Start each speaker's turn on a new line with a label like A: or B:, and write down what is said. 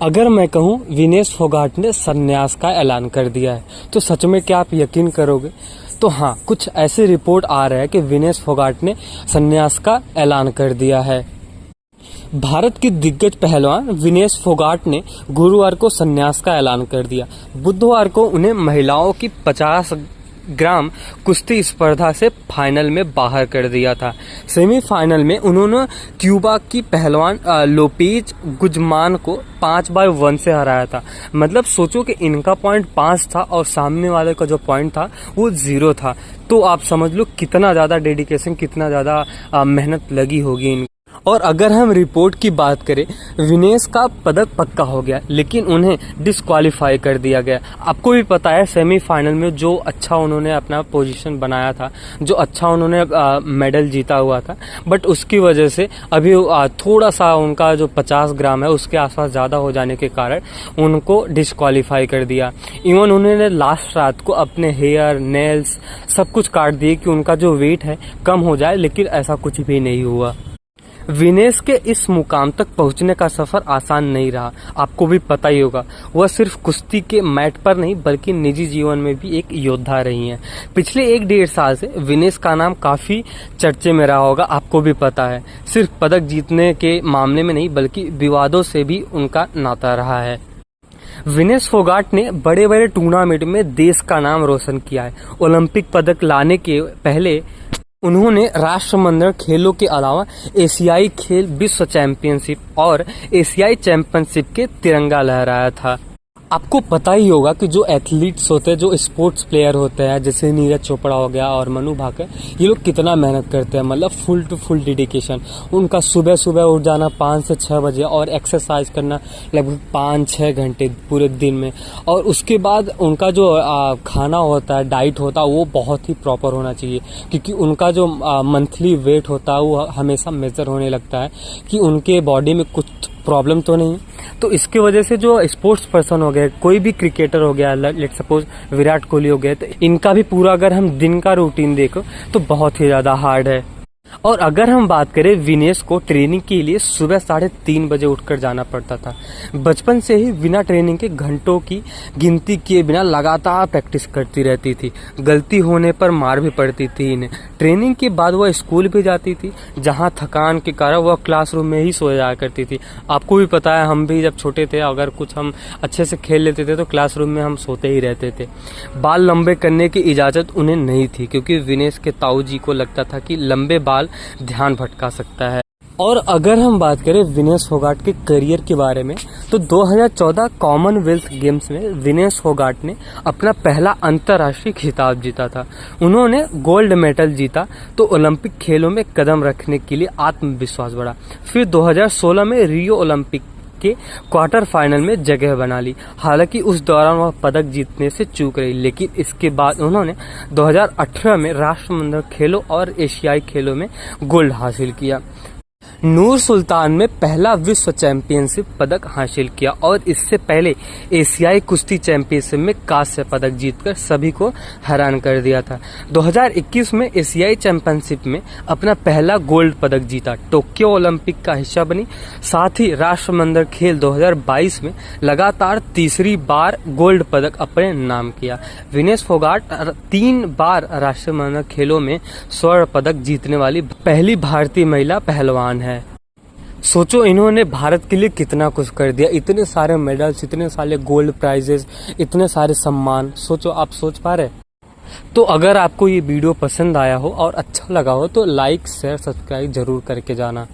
A: अगर मैं कहूँ विनेश फोगाट ने संन्यास का ऐलान कर दिया है तो सच में क्या आप यकीन करोगे? तो हाँ, कुछ ऐसे रिपोर्ट आ रहे हैं कि विनेश फोगाट ने संन्यास का ऐलान कर दिया है। भारत के दिग्गज पहलवान विनेश फोगाट ने गुरुवार को संन्यास का ऐलान कर दिया। बुधवार को उन्हें महिलाओं की 50 ग्राम कुश्ती स्पर्धा से फाइनल में बाहर कर दिया था। सेमीफाइनल में उन्होंने क्यूबा की पहलवान लोपेज गुजमान को 5/1 से हराया था। मतलब सोचो कि इनका पॉइंट 5 था और सामने वाले का जो पॉइंट था वो 0 था। तो आप समझ लो कितना ज़्यादा डेडिकेशन, कितना ज़्यादा मेहनत लगी होगी इनकी। और अगर हम रिपोर्ट की बात करें, विनेश का पदक पक्का हो गया लेकिन उन्हें डिस्क्वालीफाई कर दिया गया। आपको भी पता है सेमीफाइनल में जो अच्छा उन्होंने अपना पोजीशन बनाया था, जो अच्छा उन्होंने मेडल जीता हुआ था, बट उसकी वजह से अभी थोड़ा सा उनका जो 50 ग्राम है उसके आसपास ज़्यादा हो जाने के कारण उनको डिस्क्वालीफाई कर दिया। इवन उन्होंने लास्ट रात को अपने हेयर, नेल्स सब कुछ काट दिए कि उनका जो वेट है कम हो जाए, लेकिन ऐसा कुछ भी नहीं हुआ। विनेश के इस मुकाम तक पहुंचने का सफर आसान नहीं रहा। आपको भी पता ही होगा, वह सिर्फ कुश्ती के मैट पर नहीं बल्कि निजी जीवन में भी एक योद्धा रही हैं। पिछले 1-1.5 साल से विनेश का नाम काफी चर्चे में रहा होगा। आपको भी पता है, सिर्फ पदक जीतने के मामले में नहीं बल्कि विवादों से भी उनका नाता रहा है। विनेश फोगाट ने बड़े बड़े टूर्नामेंट में देश का नाम रोशन किया है। ओलंपिक पदक लाने के पहले उन्होंने राष्ट्रमंडल खेलों के अलावा एशियाई खेल विश्व चैंपियनशिप और एशियाई चैंपियनशिप के तिरंगा लहराया था। आपको पता ही होगा कि जो एथलीट्स होते हैं, जो स्पोर्ट्स प्लेयर होते हैं, जैसे नीरज चोपड़ा हो गया और मनु भाकर, ये लोग कितना मेहनत करते हैं। मतलब फुल टू फुल डेडिकेशन। उनका सुबह सुबह उठ जाना 5 से 6 बजे और एक्सरसाइज करना लगभग 5-6 घंटे पूरे दिन में। और उसके बाद उनका जो खाना होता है, डाइट होता है, वो बहुत ही प्रॉपर होना चाहिए, क्योंकि उनका जो मंथली वेट होता है वो हमेशा मेजर होने लगता है कि उनके बॉडी में कुछ प्रॉब्लम तो नहीं। तो इसके वजह से जो स्पोर्ट्स पर्सन हो गए, कोई भी क्रिकेटर हो गया, लेट सपोज विराट कोहली हो गए, तो इनका भी पूरा अगर हम दिन का रूटीन देखो तो बहुत ही ज़्यादा हार्ड है। और अगर हम बात करें, विनेश को ट्रेनिंग के लिए सुबह 3:30 बजे उठकर जाना पड़ता था। बचपन से ही बिना ट्रेनिंग के घंटों की गिनती किए बिना लगातार प्रैक्टिस करती रहती थी। गलती होने पर मार भी पड़ती थी इन्हें। ट्रेनिंग के बाद वह स्कूल भी जाती थी, जहां थकान के कारण वह क्लासरूम में ही सो जाया करती थी। आपको भी पता है, हम भी जब छोटे थे, अगर कुछ हम अच्छे से खेल लेते थे तो क्लासरूम में हम सोते ही रहते थे। बाल लंबे करने की इजाज़त उन्हें नहीं थी, क्योंकि विनेश के ताऊ जी को लगता था कि लंबे बाल ध्यान भटका सकता है। और अगर हम बात करें विनेश फोगाट के करियर के बारे में, तो 2014 कॉमनवेल्थ गेम्स में विनेश फोगाट ने अपना पहला अंतर्राष्ट्रीय खिताब जीता था। उन्होंने गोल्ड मेडल जीता तो ओलंपिक खेलों में कदम रखने के लिए आत्मविश्वास बढ़ा। फिर 2016 में रियो ओलंपिक के क्वार्टर फाइनल में जगह बना ली। हालांकि उस दौरान वह पदक जीतने से चूक रही, लेकिन इसके बाद उन्होंने 2018 में राष्ट्रमंडल खेलों और एशियाई खेलों में गोल्ड हासिल किया। नूर सुल्तान में पहला विश्व चैंपियनशिप पदक हासिल किया और इससे पहले एशियाई कुश्ती चैंपियनशिप में कांस्य पदक जीतकर सभी को हैरान कर दिया था। 2021 में एशियाई चैंपियनशिप में अपना पहला गोल्ड पदक जीता, टोक्यो ओलंपिक का हिस्सा बनी। साथ ही राष्ट्रमंडल खेल 2022 में लगातार तीसरी बार गोल्ड पदक अपने नाम किया। विनेश फोगाट 3 बार राष्ट्रमंडल खेलों में स्वर्ण पदक जीतने वाली पहली भारतीय महिला पहलवान है। सोचो इन्होंने भारत के लिए कितना कुछ कर दिया। इतने सारे मेडल्स, इतने सारे गोल्ड प्राइजेस, इतने सारे सम्मान। सोचो, आप सोच पा रहे? तो अगर आपको ये वीडियो पसंद आया हो और अच्छा लगा हो तो लाइक, शेयर, सब्सक्राइब जरूर करके जाना।